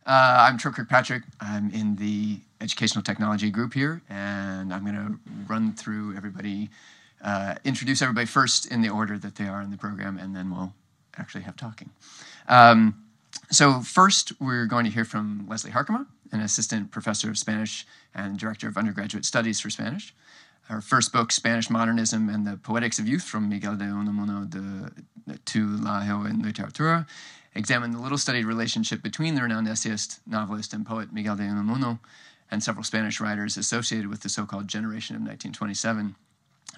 I'm Troy Kirkpatrick. I'm in the educational technology group here, and I'm going to run through everybody, introduce everybody first in the order that they are in the program, and then we'll actually have talking. So first, we're going to hear from Leslie Harkema, an assistant professor of Spanish and director of undergraduate studies for Spanish. Her first book, Spanish Modernism and the Poetics of Youth, from Miguel de Unamuno to Donahue en Literatura, examined the little-studied relationship between the renowned essayist, novelist, and poet Miguel de Unamuno and several Spanish writers associated with the so-called generation of 1927,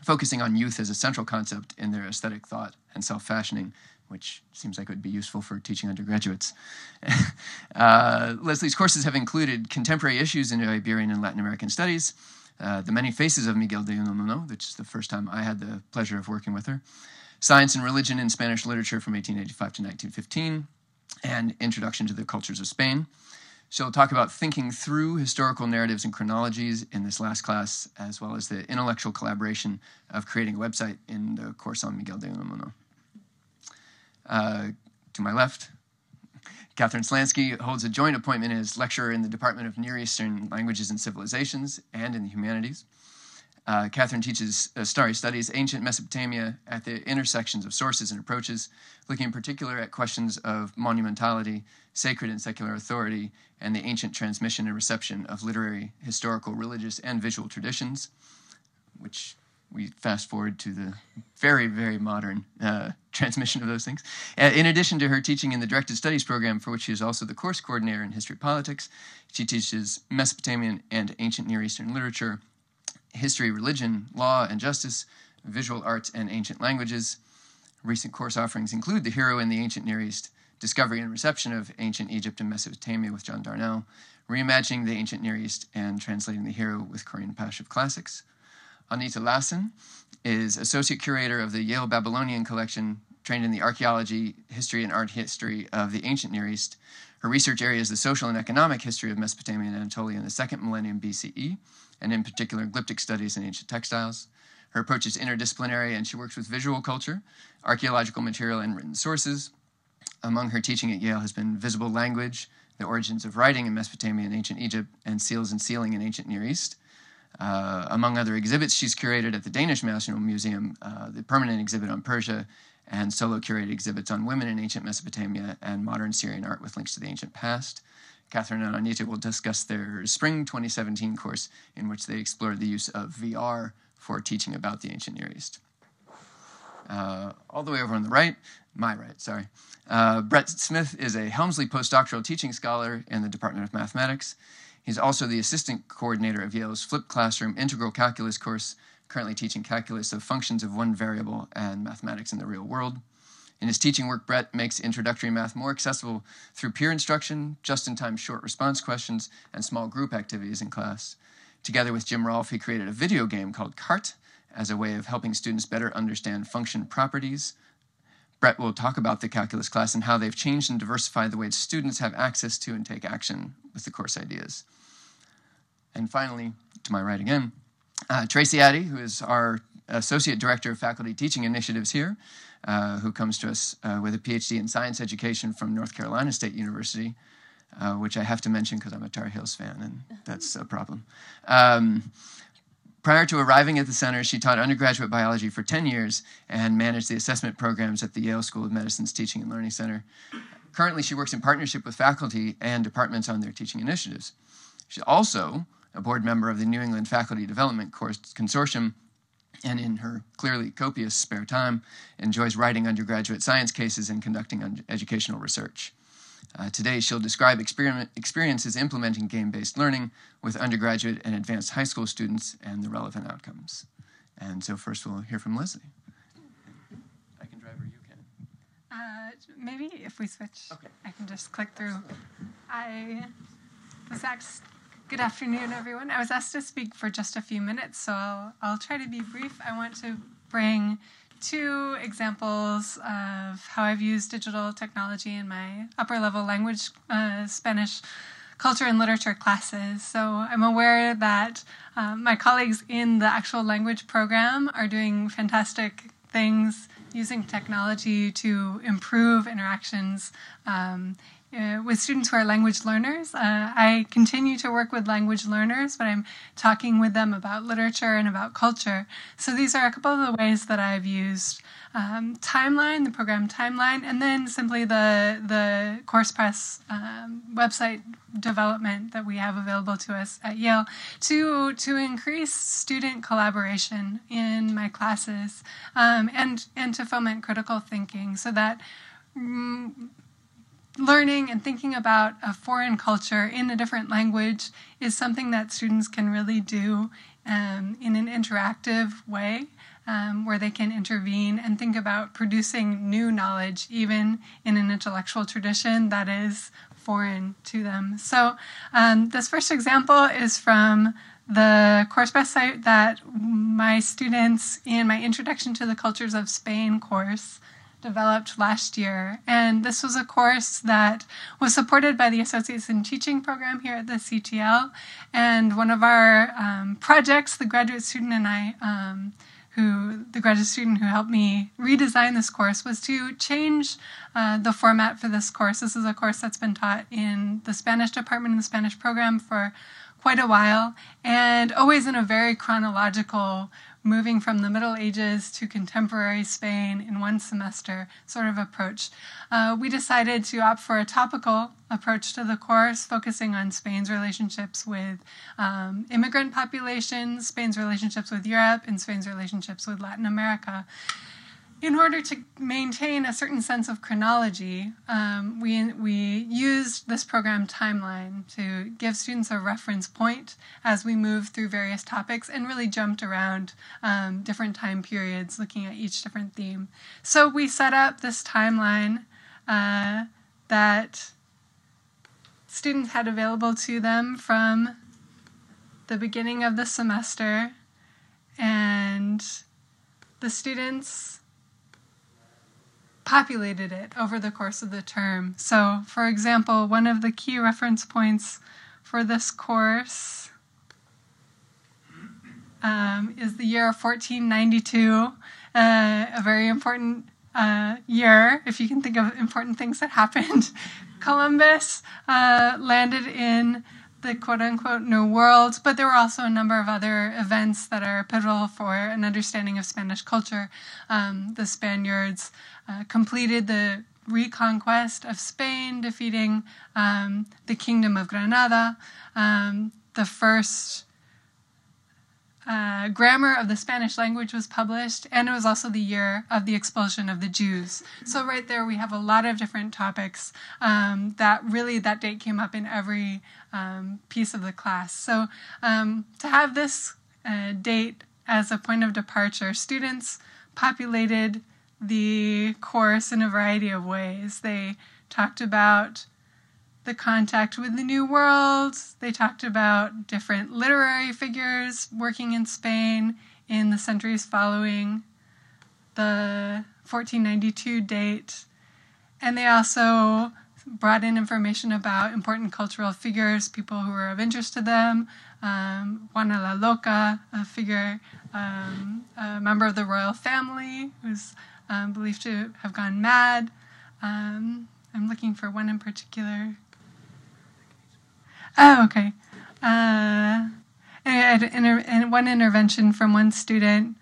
focusing on youth as a central concept in their aesthetic thought and self-fashioning, which seems like it would be useful for teaching undergraduates. Leslie's courses have included contemporary issues in Iberian and Latin American studies, The Many Faces of Miguel de Unamuno, which is the first time I had the pleasure of working with her, Science and Religion in Spanish Literature from 1885 to 1915, and Introduction to the Cultures of Spain. She'll talk about thinking through historical narratives and chronologies in this last class, as well as the intellectual collaboration of creating a website in the course on Miguel de Unamuno. To my left, Katherine Slansky holds a joint appointment as lecturer in the Department of Near Eastern Languages and Civilizations and in the Humanities. Katherine studies ancient Mesopotamia at the intersections of sources and approaches, looking in particular at questions of monumentality, sacred and secular authority, and the ancient transmission and reception of literary, historical, religious, and visual traditions, which we fast forward to the very, very modern transmission of those things. In addition to her teaching in the Directed Studies program, for which she is also the course coordinator in History Politics, she teaches Mesopotamian and Ancient Near Eastern literature, history, religion, law, and justice, visual arts, and ancient languages. Recent course offerings include The Hero in the Ancient Near East, Discovery and Reception of Ancient Egypt and Mesopotamia with John Darnell, Reimagining the Ancient Near East, and Translating the Hero with Corinne Pash of Classics. Anita Lassen is Associate Curator of the Yale Babylonian Collection, trained in the archaeology, history, and art history of the Ancient Near East. Her research area is the social and economic history of Mesopotamia and Anatolia in the 2nd millennium BCE, and in particular, glyptic studies in ancient textiles. Her approach is interdisciplinary, and she works with visual culture, archaeological material, and written sources. Among her teaching at Yale has been visible language, the origins of writing in Mesopotamia and ancient Egypt, and seals and sealing in ancient Near East. Among other exhibits, she's curated at the Danish National Museum the permanent exhibit on Persia and solo curated exhibits on women in ancient Mesopotamia and modern Syrian art with links to the ancient past. Katherine and Anita will discuss their spring 2017 course in which they explore the use of VR for teaching about the ancient Near East. All the way over on the right, Brett Smith is a Helmsley postdoctoral teaching scholar in the Department of Mathematics. He's also the assistant coordinator of Yale's flipped classroom integral calculus course, currently teaching calculus of functions of one variable and mathematics in the real world. In his teaching work, Brett makes introductory math more accessible through peer instruction, just-in-time short response questions, and small group activities in class. Together with Jim Rolfe, he created a video game called CART as a way of helping students better understand function properties. Brett will talk about the calculus class and how they've changed and diversified the ways students have access to and take action with the course ideas. And finally, to my right again, Tracy D, who is our Associate Director of Faculty Teaching Initiatives here, who comes to us with a PhD in science education from North Carolina State University, which I have to mention because I'm a Tar Heels fan, and that's a problem. Prior to arriving at the center, she taught undergraduate biology for 10 years and managed the assessment programs at the Yale School of Medicine's Teaching and Learning Center. Currently, she works in partnership with faculty and departments on their teaching initiatives. She's also a board member of the New England Faculty Development Course Consortium, and in her clearly copious spare time, enjoys writing undergraduate science cases and conducting educational research. Today, she'll describe experiences implementing game-based learning with undergraduate and advanced high school students and the relevant outcomes. And so first we'll hear from Leslie. I can drive or you can. Maybe if we switch, okay. I can just click through. Good afternoon, everyone. I was asked to speak for just a few minutes, so I'll try to be brief. I want to bring 2 examples of how I've used digital technology in my upper-level language Spanish culture and literature classes. So I'm aware that my colleagues in the actual language program are doing fantastic things using technology to improve interactions with students who are language learners. I continue to work with language learners, but I'm talking with them about literature and about culture. So these are a couple of the ways that I've used Timeline, the program Timeline, and then simply the CoursePress website development that we have available to us at Yale to increase student collaboration in my classes and to foment critical thinking so that learning and thinking about a foreign culture in a different language is something that students can really do in an interactive way, where they can intervene and think about producing new knowledge, even in an intellectual tradition that is foreign to them. So this first example is from the CoursePress site that my students in my Introduction to the Cultures of Spain course developed last year. And this was a course that was supported by the Associates in Teaching program here at the CTL. And one of our projects, the graduate student and I, the graduate student who helped me redesign this course, was to change the format for this course. This is a course that's been taught in the Spanish department in the Spanish program for quite a while, and always in a very chronological, moving from the Middle Ages to contemporary Spain in one semester sort of approach. We decided to opt for a topical approach to the course, focusing on Spain's relationships with immigrant populations, Spain's relationships with Europe, and Spain's relationships with Latin America. In order to maintain a certain sense of chronology, we used this program Timeline to give students a reference point as we moved through various topics and really jumped around different time periods, looking at each different theme. So we set up this timeline that students had available to them from the beginning of the semester, and the students populated it over the course of the term. So, for example, one of the key reference points for this course is the year 1492, a very important year, if you can think of important things that happened. Columbus landed in the quote-unquote New World, but there were also a number of other events that are pivotal for an understanding of Spanish culture. The Spaniards completed the reconquest of Spain, defeating the Kingdom of Granada. The first grammar of the Spanish language was published, and it was also the year of the expulsion of the Jews. So right there we have a lot of different topics that date came up in every piece of the class. So to have this date as a point of departure, students populated the course in a variety of ways. They talked about the contact with the New World. They talked about different literary figures working in Spain in the centuries following the 1492 date. And they also brought in information about important cultural figures, people who were of interest to them. Juana la Loca, a figure, a member of the royal family who's believed to have gone mad. I'm looking for one in particular. Oh, okay. And one intervention from one student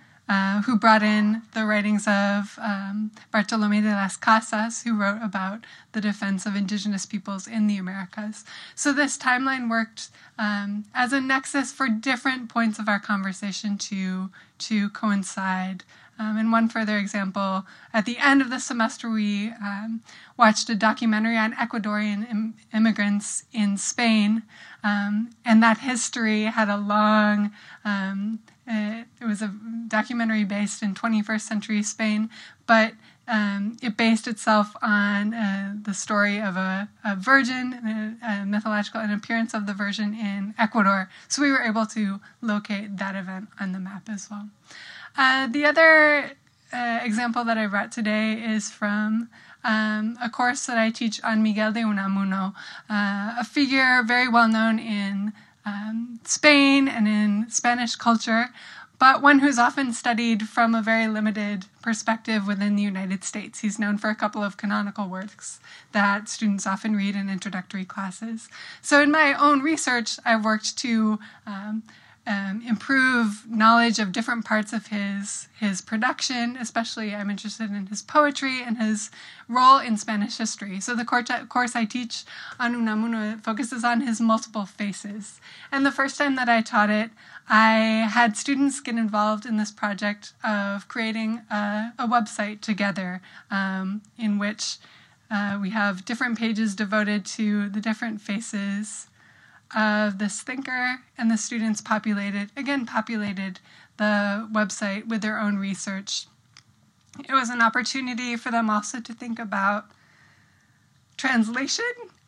who brought in the writings of Bartolomé de las Casas, who wrote about the defense of indigenous peoples in the Americas. So this timeline worked as a nexus for different points of our conversation to coincide. And one further example, at the end of the semester, we watched a documentary on Ecuadorian immigrants in Spain, and that history had a long, it was a documentary based in 21st century Spain, but it based itself on the story of a virgin, a mythological, an appearance of the Virgin in Ecuador. So we were able to locate that event on the map as well. The other example that I brought today is from a course that I teach on Miguel de Unamuno, a figure very well known in Spain and in Spanish culture, but one who's often studied from a very limited perspective within the United States. He's known for a couple of canonical works that students often read in introductory classes. So in my own research, I've worked to improve knowledge of different parts of his production. Especially, I'm interested in his poetry and his role in Spanish history. So the course I teach on Unamuno focuses on his multiple faces. And the first time that I taught it, I had students get involved in this project of creating a website together in which we have different pages devoted to the different faces of this thinker, and the students populated the website with their own research. It was an opportunity for them also to think about translation.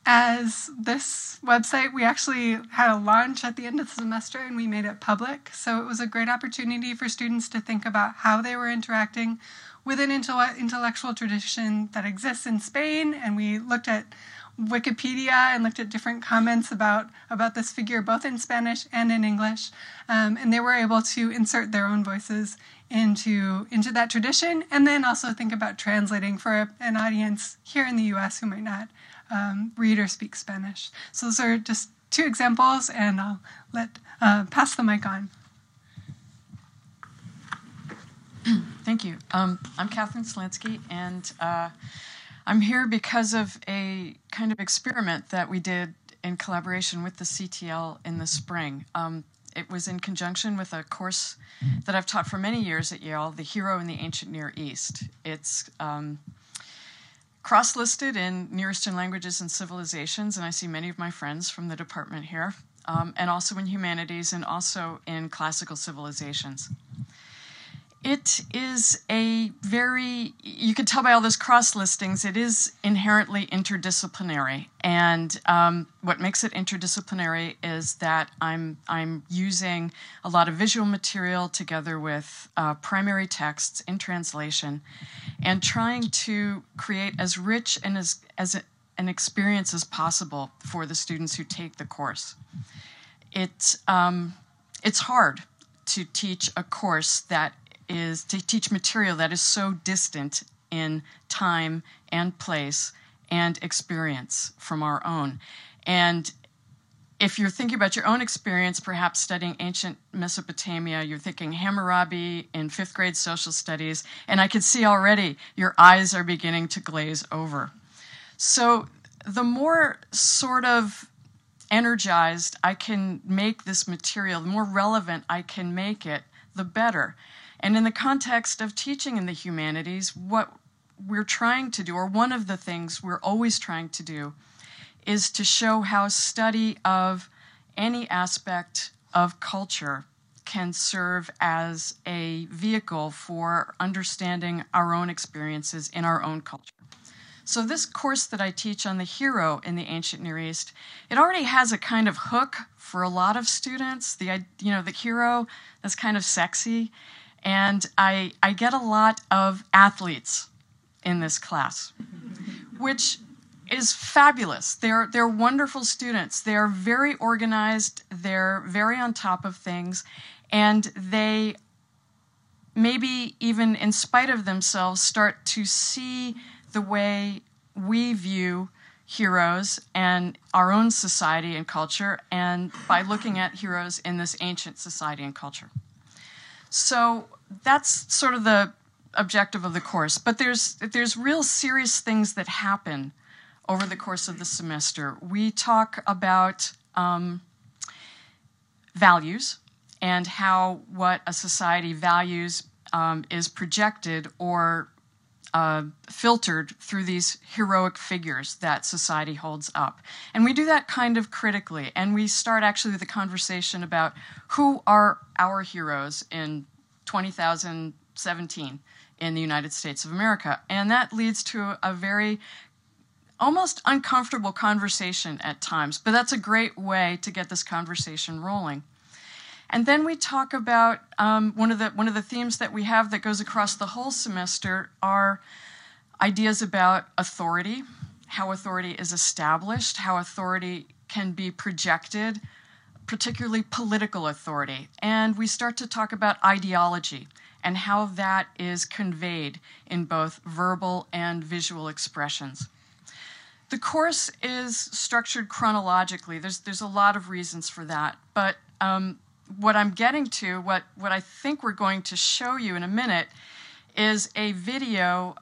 As this website, we actually had a launch at the end of the semester and we made it public. So it was a great opportunity for students to think about how they were interacting with an intellectual tradition that exists in Spain. And we looked at Wikipedia and looked at different comments about this figure, both in Spanish and in English. And they were able to insert their own voices into that tradition, and then also think about translating for an audience here in the U.S. who might not read or speak Spanish. So those are just two examples, and I'll pass the mic on. Thank you. I'm Katherine Slansky, and I'm here because of a kind of experiment that we did in collaboration with the CTL in the spring. It was in conjunction with a course that I've taught for many years at Yale, The Hero in the Ancient Near East. It's cross-listed in Near Eastern Languages and Civilizations, and I see many of my friends from the department here, and also in humanities and also in classical civilizations. It is a very, you can tell by all those cross-listings, it is inherently interdisciplinary. And what makes it interdisciplinary is that I'm using a lot of visual material together with primary texts in translation and trying to create as rich and as an experience as possible for the students who take the course. It's hard to teach a course that is to teach material that is so distant in time and place and experience from our own. And if you're thinking about your own experience, perhaps studying ancient Mesopotamia, you're thinking Hammurabi in 5th grade social studies, and I can see already your eyes are beginning to glaze over. So the more sort of energized I can make this material, the more relevant I can make it, the better. And in the context of teaching in the humanities, what we're trying to do, or one of the things we're always trying to do, is to show how study of any aspect of culture can serve as a vehicle for understanding our own experiences in our own culture. So this course that I teach on the hero in the ancient Near East, it already has a kind of hook for a lot of students. The hero, that's kind of sexy. And I get a lot of athletes in this class, which is fabulous. They're wonderful students. They're very organized. They're very on top of things. And they, maybe even in spite of themselves, start to see the way we view heroes and our own society and culture, and by looking at heroes in this ancient society and culture. So that's sort of the objective of the course. But there's real serious things that happen over the course of the semester. We talk about values and how what a society values is projected or filtered through these heroic figures that society holds up. And we do that kind of critically. And we start actually with a conversation about who are our heroes in 2017 in the United States of America. And that leads to a very almost uncomfortable conversation at times. But that's a great way to get this conversation rolling. And then we talk about one of the themes that we have that goes across the whole semester are ideas about authority, how authority is established, how authority can be projected particularly political authority, and we start to talk about ideology and how that is conveyed in both verbal and visual expressions. The course is structured chronologically. There's a lot of reasons for that, but what I'm getting to, what I think we're going to show you in a minute, is a video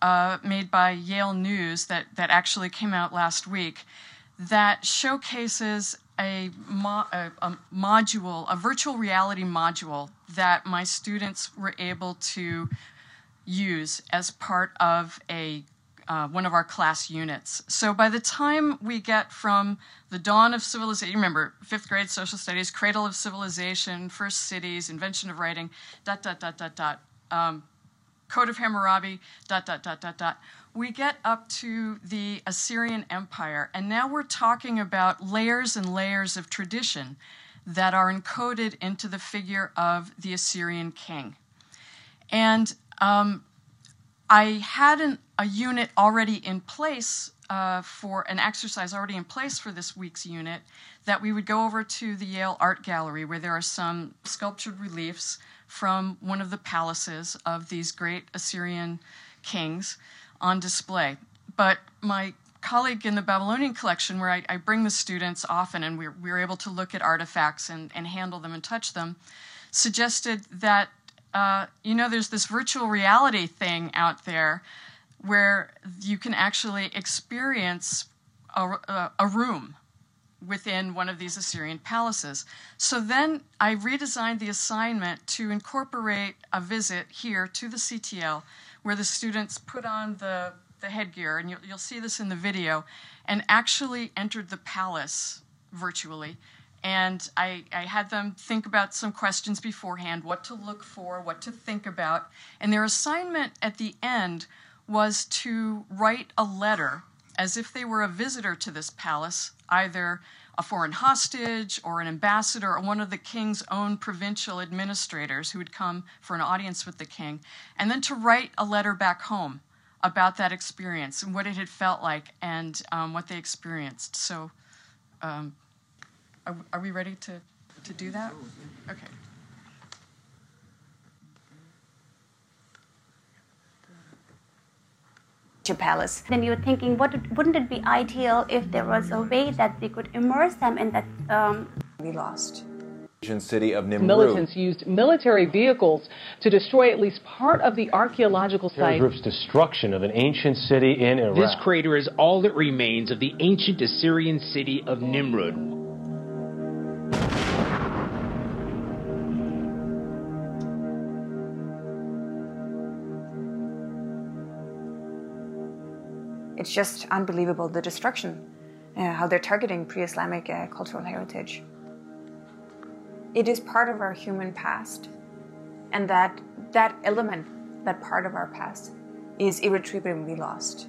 made by Yale News that actually came out last week that showcases a module, a virtual reality module that my students were able to use as part of one of our class units. So by the time we get from the dawn of civilization, remember, 5th grade social studies, cradle of civilization, first cities, invention of writing, ... Code of Hammurabi, ... We get up to the Assyrian Empire, and now we're talking about layers and layers of tradition that are encoded into the figure of the Assyrian king. And I had a unit already in place for an exercise already in place for this week's unit that we would go over to the Yale Art Gallery, where there are some sculptured reliefs from one of the palaces of these great Assyrian kings on display. But my colleague in the Babylonian collection, where I bring the students often and we're able to look at artifacts and handle them and touch them, suggested that, there's this virtual reality thing out there where you can actually experience a room within one of these Assyrian palaces. So then I redesigned the assignment to incorporate a visit here to the CTL where the students put on the headgear, and you'll see this in the video, and actually entered the palace virtually. And I had them think about some questions beforehand, what to look for, what to think about. And their assignment at the end was to write a letter as if they were a visitor to this palace, either a foreign hostage or an ambassador or one of the king's own provincial administrators who would come for an audience with the king, and then to write a letter back home about that experience and what it had felt like and what they experienced. So are we ready to do that? Okay. Palace. Then you're thinking, wouldn't it be ideal if there was a way that we could immerse them in that? We lost. Ancient city of Nimrud. Militants used military vehicles to destroy at least part of the archaeological site. Group's destruction of an ancient city in Iraq. This crater is all that remains of the ancient Assyrian city of Nimrud. It's just unbelievable, the destruction, how they're targeting pre-Islamic cultural heritage. It is part of our human past, and that element, that part of our past, is irretrievably lost.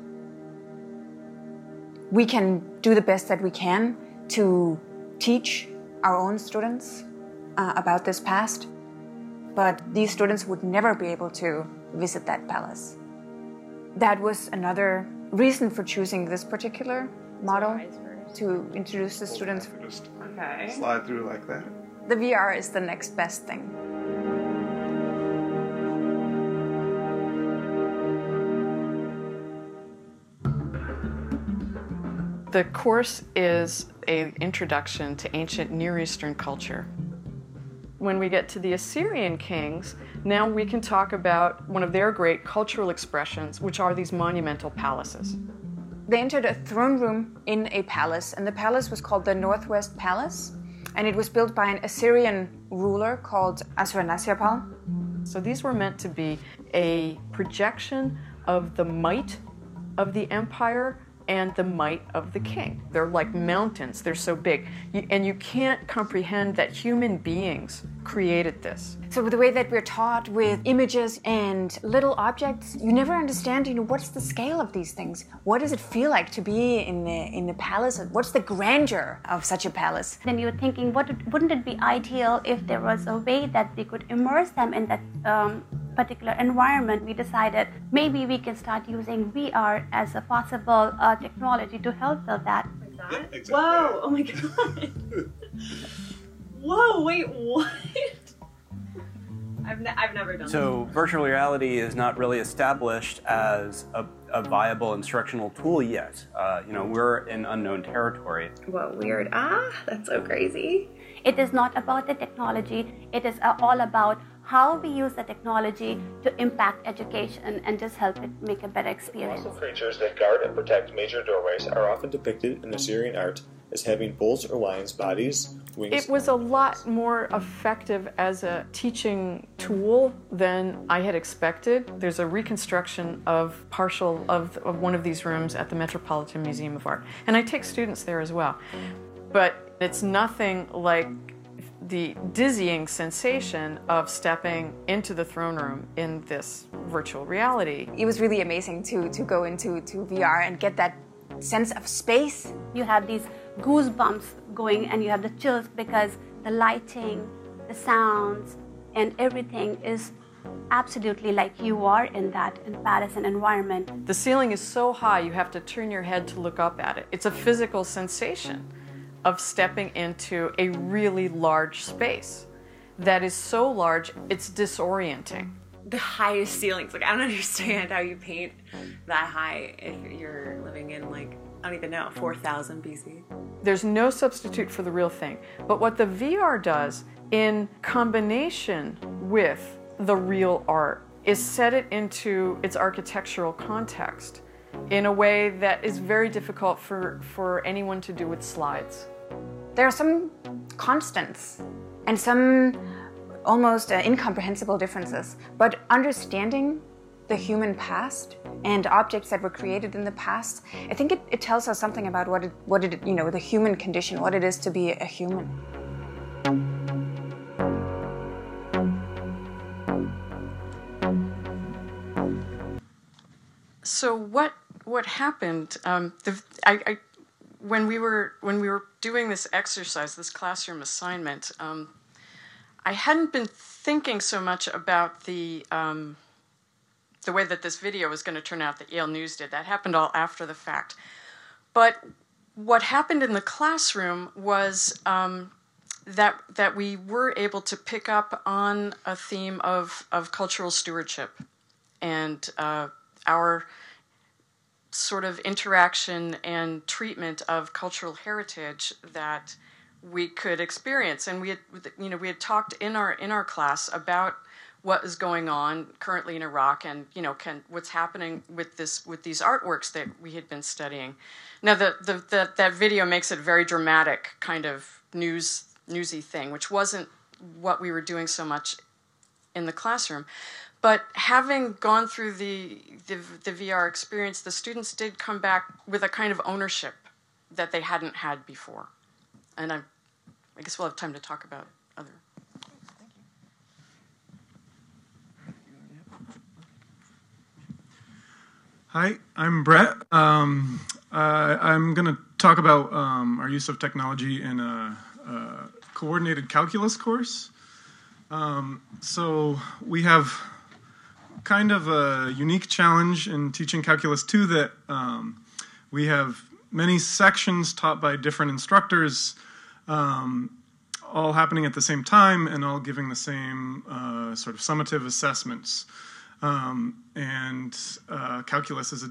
We can do the best that we can to teach our own students about this past, but these students would never be able to visit that palace. That was another reason for choosing this particular model to introduce the students. Just slide through like that. The VR is the next best thing. The course is an introduction to ancient Near Eastern culture. When we get to the Assyrian kings, now we can talk about one of their great cultural expressions, which are these monumental palaces. They entered a throne room in a palace, and the palace was called the Northwest Palace, and it was built by an Assyrian ruler called Ashurnasirpal. So these were meant to be a projection of the might of the empire and the might of the king. They're like mountains, they're so big. And you can't comprehend that human beings created this. So the way that we're taught with images and little objects, you never understand, what's the scale of these things? What does it feel like to be in the palace? What's the grandeur of such a palace? Then you're thinking, wouldn't it be ideal if there was a way that we could immerse them in that particular environment? We decided maybe we can start using VR as a possible technology to help with that. Yeah, exactly. Whoa! Oh my god! Whoa, wait, what? I've never done that. So virtual reality is not really established as a viable instructional tool yet. We're in unknown territory. Whoa, weird. That's so crazy. It is not about the technology. It is all about how we use the technology to impact education and just help it make a better experience. Colossal creatures that guard and protect major doorways are often depicted in Assyrian art as having bulls or lions' bodies, wings. It was a lot more effective as a teaching tool than I had expected. There's a reconstruction of partial of one of these rooms at the Metropolitan Museum of Art. And I take students there as well. But it's nothing like the dizzying sensation of stepping into the throne room in this virtual reality. It was really amazing to go into VR and get that sense of space. You have these goosebumps going and you have the chills because the lighting, the sounds, and everything is absolutely like you are in that in Paris environment. The ceiling is so high you have to turn your head to look up at it. It's a physical sensation of stepping into a really large space that is so large it's disorienting. The highest ceilings, I don't understand how you paint that high if you're living in I don't even know, 4000 BC. There's no substitute for the real thing. But what the VR does in combination with the real art is set it into its architectural context in a way that is very difficult for anyone to do with slides. There are some constants and some almost incomprehensible differences, but understanding the human past and objects that were created in the past, I think it tells us something about the human condition, what it is to be a human. So what happened? When we were doing this exercise, this classroom assignment, I hadn't been thinking so much about the way that this video was going to turn out that Yale News did. That happened all after the fact. But what happened in the classroom was that we were able to pick up on a theme of cultural stewardship and our sort of interaction and treatment of cultural heritage that we could experience. And we had talked in our class about what is going on currently in Iraq and what's happening with these artworks that we had been studying. Now that video makes it a very dramatic kind of newsy thing, which wasn't what we were doing so much in the classroom. But having gone through the VR experience, the students did come back with a kind of ownership that they hadn't had before. And I guess we'll have time to talk about other. Hi, I'm Brett. I'm going to talk about our use of technology in a coordinated calculus course. So we have kind of a unique challenge in teaching Calculus 2 that we have many sections taught by different instructors, all happening at the same time and all giving the same sort of summative assessments. And calculus is a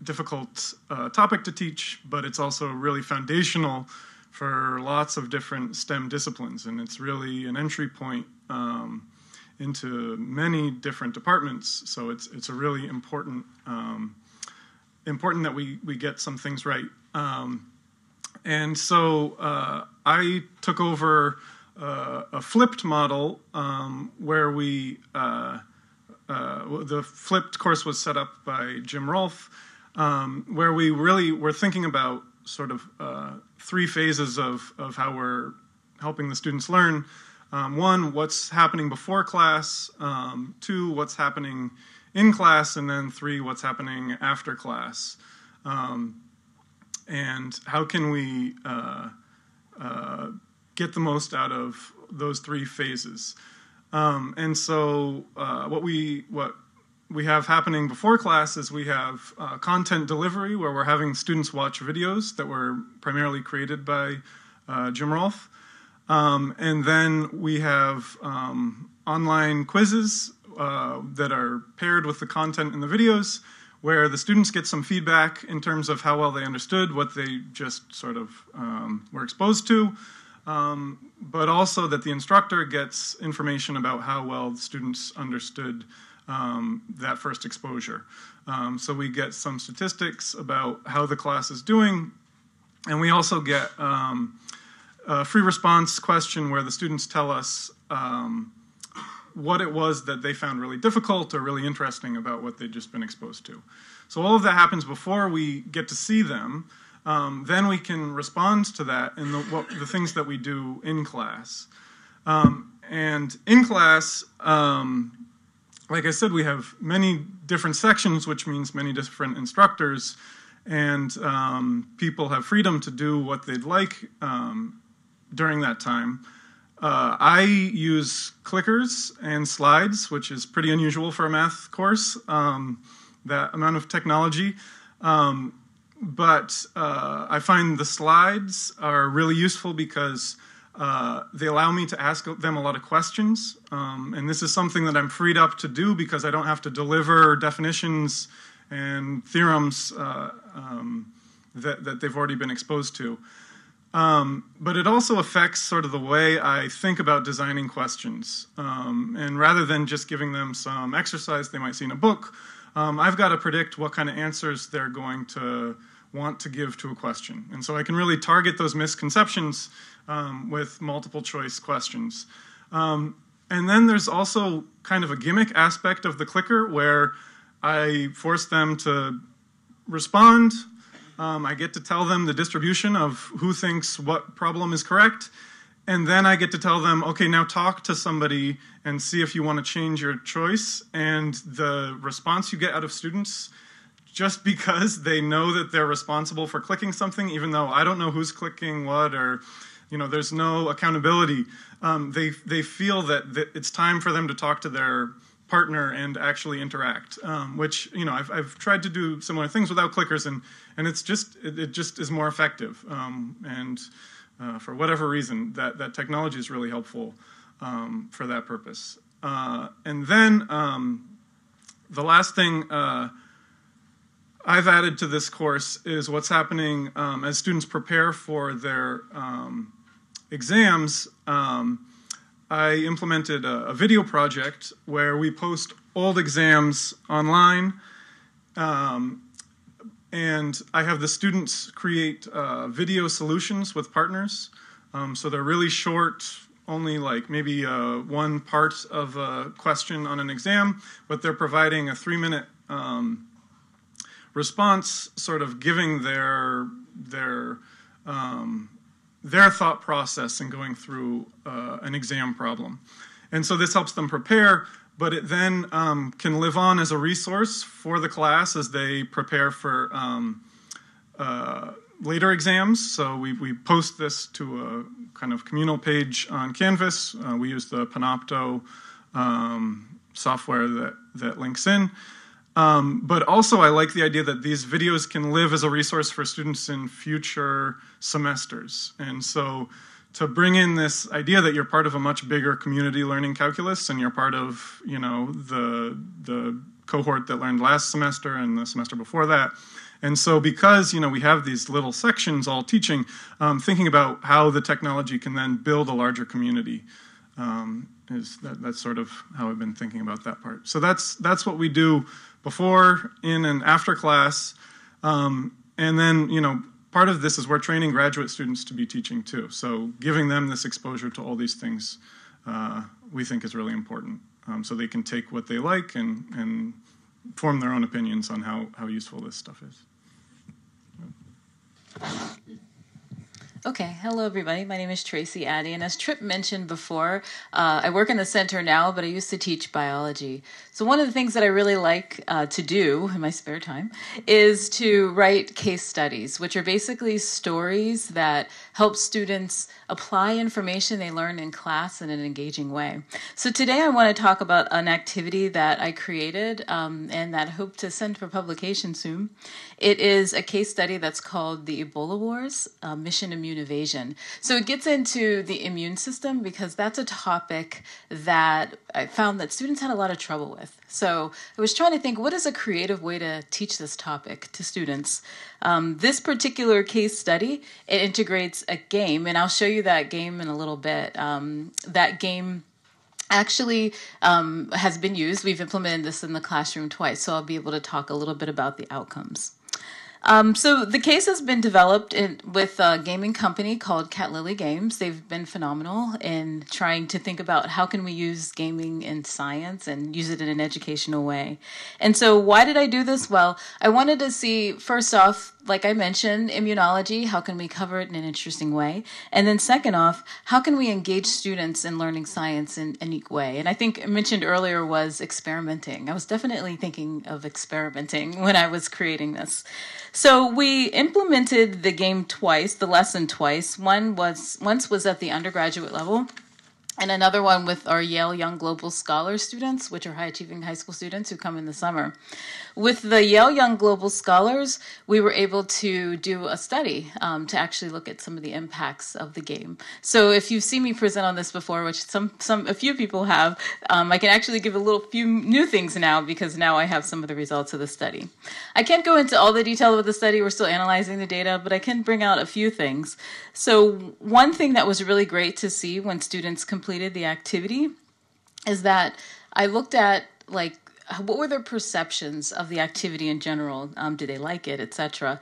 difficult topic to teach, but it's also really foundational for lots of different STEM disciplines, and it's really an entry point into many different departments. So it's a really important that we get some things right. And so I took over a flipped model where we the flipped course was set up by Jim Rolfe, where we really were thinking about sort of three phases of how we're helping the students learn. One, what's happening before class, two, what's happening in class, and then three, what's happening after class. And how can we get the most out of those three phases? And so what we have happening before class is we have content delivery, where we're having students watch videos that were primarily created by Jim Rolfe. And then we have online quizzes that are paired with the content in the videos, where the students get some feedback in terms of how well they understood what they just sort of were exposed to, but also that the instructor gets information about how well the students understood that first exposure. So we get some statistics about how the class is doing, and we also get a free response question where the students tell us what it was that they found really difficult or really interesting about what they'd just been exposed to. So all of that happens before we get to see them. Then we can respond to that in the things that we do in class. And in class, like I said, we have many different sections, which means many different instructors, and people have freedom to do what they'd like during that time. I use clickers and slides, which is pretty unusual for a math course, that amount of technology. But I find the slides are really useful because they allow me to ask them a lot of questions. And this is something that I'm freed up to do because I don't have to deliver definitions and theorems that they've already been exposed to. But it also affects sort of the way I think about designing questions. And rather than just giving them some exercise they might see in a book, I've got to predict what kind of answers they're going to want to give to a question. And so I can really target those misconceptions with multiple choice questions. And then there's also kind of a gimmick aspect of the clicker where I force them to respond. I get to tell them the distribution of who thinks what problem is correct. And then I get to tell them, okay, now talk to somebody and see if you want to change your choice. And the response you get out of students, just because they know that they're responsible for clicking something, even though I don't know who's clicking what, or there's no accountability, they feel that it's time for them to talk to their partner and actually interact, which I've tried to do similar things without clickers, and it just is more effective. And for whatever reason, that technology is really helpful for that purpose. And then the last thing I've added to this course is what's happening as students prepare for their exams. I implemented a video project where we post old exams online, and I have the students create video solutions with partners. So they're really short, only like maybe one part of a question on an exam, but they're providing a 3-minute response, sort of giving their thought process and going through an exam problem. And so this helps them prepare, but it then can live on as a resource for the class as they prepare for later exams. So we post this to a kind of communal page on Canvas. We use the Panopto software that links in. But also I like the idea that these videos can live as a resource for students in future semesters. And so to bring in this idea that you're part of a much bigger community learning calculus, and you're part of, the cohort that learned last semester and the semester before that. And so because, we have these little sections all teaching, thinking about how the technology can then build a larger community. That's sort of how I've been thinking about that part. So that's what we do before, in, and after class. And then, part of this is we're training graduate students to be teaching too. So giving them this exposure to all these things we think is really important. So they can take what they like and form their own opinions on how useful this stuff is. Okay, hello everybody. My name is Tracy D, and as Tripp mentioned before, I work in the center now, but I used to teach biology. So one of the things that I really like to do in my spare time is to write case studies, which are basically stories that help students apply information they learn in class in an engaging way. So today I want to talk about an activity that I created and that I hope to send for publication soon. It is a case study that's called the Ebola Wars, Mission Immunity immune evasion. So it gets into the immune system because that's a topic that I found that students had a lot of trouble with. So I was trying to think, what is a creative way to teach this topic to students? This particular case study, it integrates a game, and I'll show you that game in a little bit. That game actually has been used. We've implemented this in the classroom twice, so I'll be able to talk a little bit about the outcomes. So the case has been developed with a gaming company called Cat Lily Games. They've been phenomenal in trying to think about how can we use gaming in science and use it in an educational way. And so why did I do this? Well, I wanted to see, first off, like I mentioned, immunology, how can we cover it in an interesting way? And then second off, how can we engage students in learning science in a unique way? And I think I mentioned earlier was experimenting. I was definitely thinking of experimenting when I was creating this. So we implemented the game twice, the lesson twice. Once was at the undergraduate level, and another one with our Yale Young Global Scholars students, which are high-achieving high school students who come in the summer. With the Yale Young Global Scholars, we were able to do a study to actually look at some of the impacts of the game. So if you've seen me present on this before, which a few people have, I can actually give a few new things now because now I have some of the results of the study. I can't go into all the detail of the study. We're still analyzing the data, but I can bring out a few things. So one thing that was really great to see when students completed the activity is that I looked at what were their perceptions of the activity in general? Did they like it, etc.?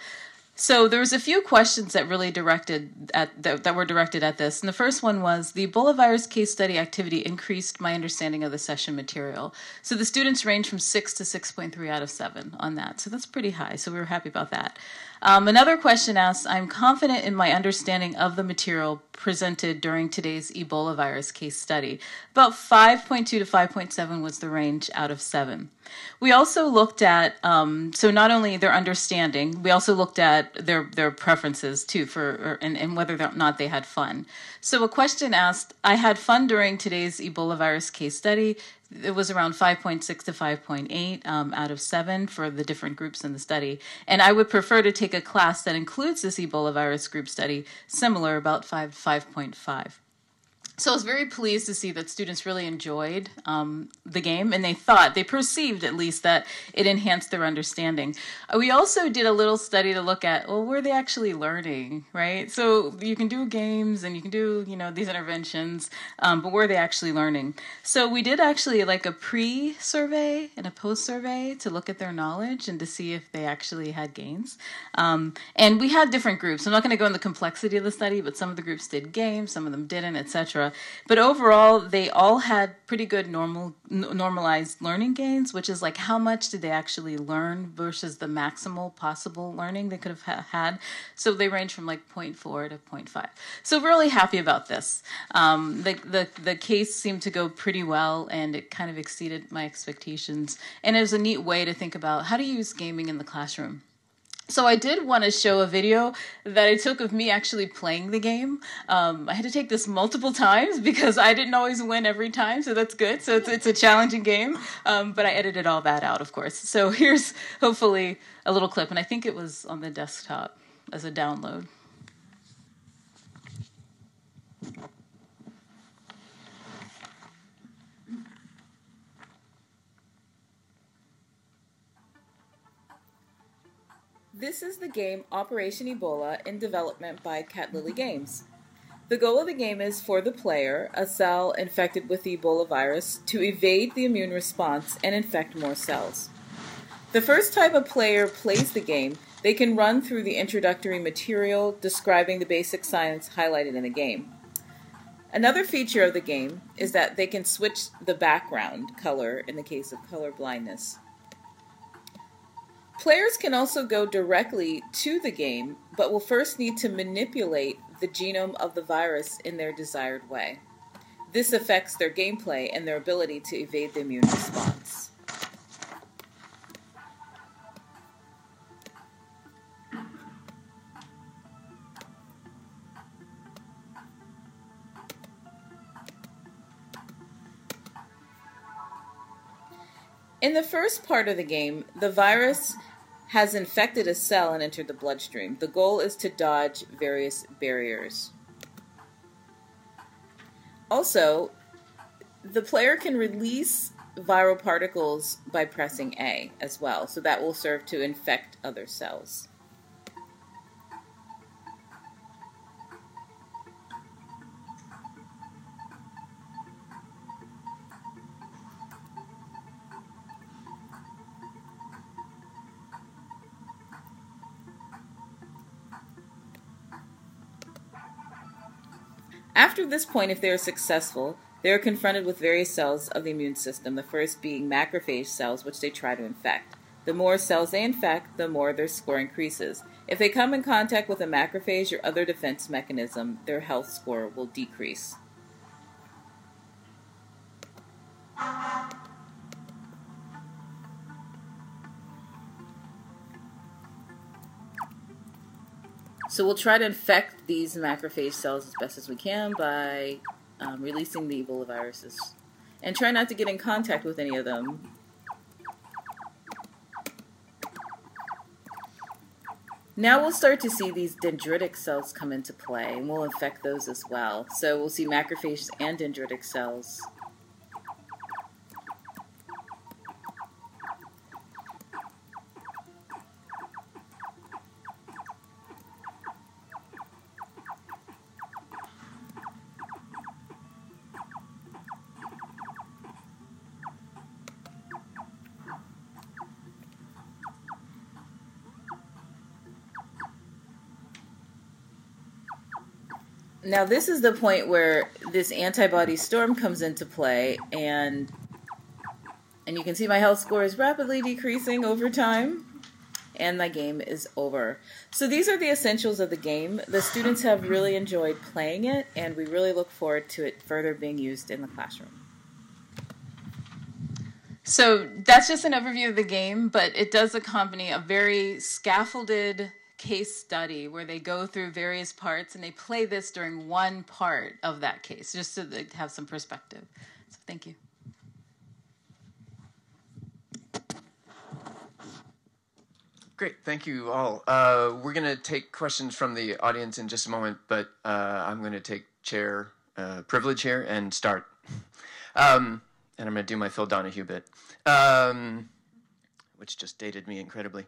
So there was a few questions that really that were directed at this. And the first one was, the Ebola virus case study activity increased my understanding of the session material. So the students ranged from 6 to 6.3 out of 7 on that. So that's pretty high. So we were happy about that. Another question asks, I'm confident in my understanding of the material presented during today's Ebola virus case study. About 5.2 to 5.7 was the range out of 7. We also looked at, so not only their understanding, we also looked at their preferences too, and whether or not they had fun. So a question asked, I had fun during today's Ebola virus case study. It was around 5.6 to 5.8 out of 7 for the different groups in the study. And I would prefer to take a class that includes this Ebola virus group study, similar, about 5.5. So I was very pleased to see that students really enjoyed the game, and they perceived at least that it enhanced their understanding. We also did a little study to look at, well, were they actually learning, right? So you can do games and you can do, these interventions, but were they actually learning? So we did actually like a pre-survey and a post-survey to look at their knowledge and to see if they actually had gains. And we had different groups. I'm not going to go into the complexity of the study, but some of the groups did games, some of them didn't, etc. But overall, they all had pretty good normalized learning gains, which is like how much did they actually learn versus the maximal possible learning they could have had. So they range from like 0.4 to 0.5. So really happy about this. The case seemed to go pretty well, and it kind of exceeded my expectations. And it was a neat way to think about how to use gaming in the classroom. So I did want to show a video that I took of me actually playing the game. I had to take this multiple times because I didn't always win every time, so that's good. So it's a challenging game, but I edited all that out, of course. So here's hopefully a little clip, and I think it was on the desktop as a download. This is the game Operation Ebola in development by Cat Lily Games. The goal of the game is for the player, a cell infected with the Ebola virus, to evade the immune response and infect more cells. The first time a player plays the game, they can run through the introductory material describing the basic science highlighted in the game. Another feature of the game is that they can switch the background color in the case of color blindness. Players can also go directly to the game, but will first need to manipulate the genome of the virus in their desired way. This affects their gameplay and their ability to evade the immune response. In the first part of the game, the virus has infected a cell and entered the bloodstream. The goal is to dodge various barriers. Also, the player can release viral particles by pressing A as well, so that will serve to infect other cells. After this point, if they are successful, they are confronted with various cells of the immune system, the first being macrophage cells, which they try to infect. The more cells they infect, the more their score increases. If they come in contact with a macrophage or other defense mechanism, their health score will decrease. So we'll try to infect these macrophage cells as best as we can by releasing the Ebola viruses. And try not to get in contact with any of them. Now we'll start to see these dendritic cells come into play, and we'll infect those as well. So we'll see macrophages and dendritic cells. Now this is the point where this antibody storm comes into play, and you can see my health score is rapidly decreasing over time, and my game is over. So these are the essentials of the game. The students have really enjoyed playing it, and we really look forward to it further being used in the classroom. So that's just an overview of the game, but it does accompany a very scaffolded case study where they go through various parts and they play this during one part of that case, just so they have some perspective. So thank you. Great, thank you all. We're going to take questions from the audience in just a moment, but I'm going to take privilege here and start. And I'm going to do my Phil Donahue bit, which just dated me incredibly.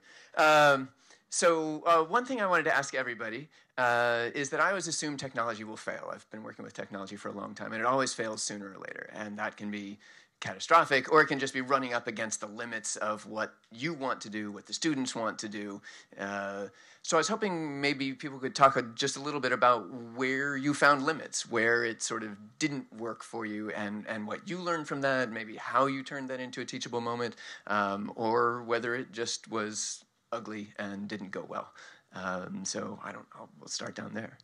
So one thing I wanted to ask everybody is that I always assume technology will fail. I've been working with technology for a long time, and it always fails sooner or later. And that can be catastrophic, or it can just be running up against the limits of what you want to do, what the students want to do. So I was hoping maybe people could talk just a little bit about where you found limits, where it sort of didn't work for you, and what you learned from that, maybe how you turned that into a teachable moment, or whether it just was ugly and didn't go well. So we'll start down there.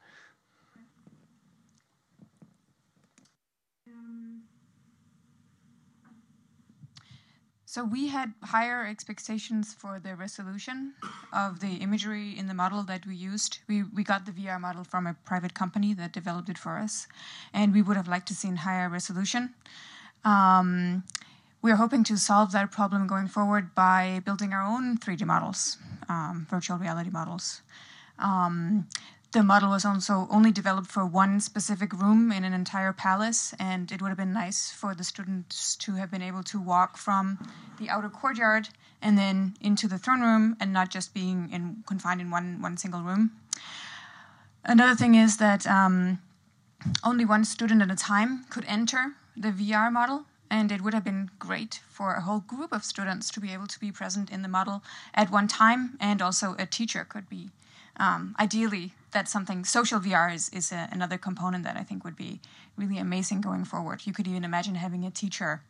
So we had higher expectations for the resolution of the imagery in the model that we used. We got the VR model from a private company that developed it for us, and we would have liked to see higher resolution. We're hoping to solve that problem going forward by building our own 3D models, virtual reality models. The model was also only developed for one specific room in an entire palace, and it would have been nice for the students to have been able to walk from the outer courtyard and then into the throne room and not just being confined in one single room. Another thing is that only one student at a time could enter the VR model, and it would have been great for a whole group of students to be able to be present in the model at one time, and also a teacher could be. Ideally, that's something. Social VR is another component that I think would be really amazing going forward. You could even imagine having a teacher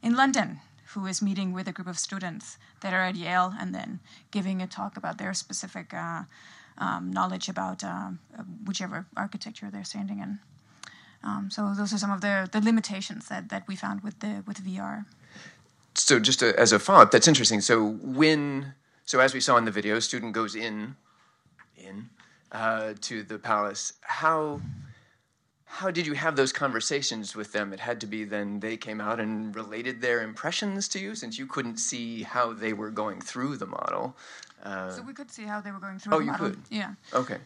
in London who is meeting with a group of students that are at Yale and then giving a talk about their specific knowledge about whichever architecture they're standing in. So those are some of the limitations that we found with VR. So just as a follow-up, that's interesting. So as we saw in the video, a student goes in to the palace. How how did you have those conversations with them? It had to be then they came out and related their impressions to you, since you couldn't see how they were going through the model. So we could see how they were going through the model. Oh, you could? Yeah. Okay.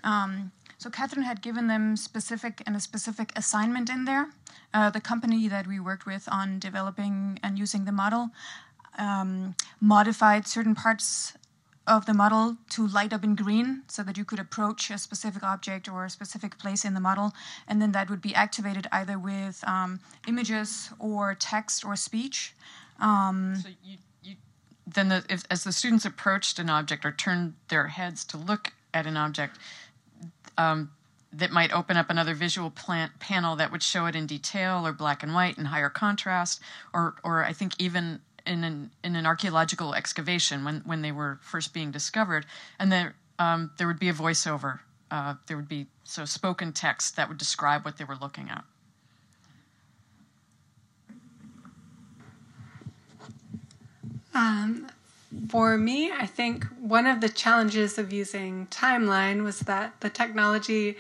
So Katherine had given them a specific assignment in there. The company that we worked with on developing and using the model modified certain parts of the model to light up in green so that you could approach a specific object or a specific place in the model, and then that would be activated either with images or text or speech. So then as the students approached an object or turned their heads to look at an object, that might open up another visual panel that would show it in detail or black and white and higher contrast, or I think even in an archaeological excavation when they were first being discovered, and there would be a voiceover. There would be spoken text that would describe what they were looking at. For me, I think one of the challenges of using timeline was that the technology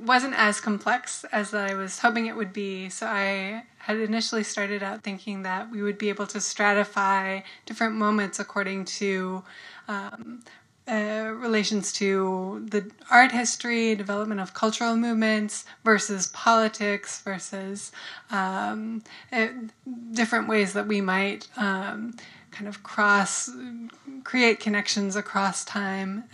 wasn't as complex as I was hoping it would be. So I had initially started out thinking that we would be able to stratify different moments according to relations to the art history, development of cultural movements versus politics versus different ways that we might kind of create connections across time,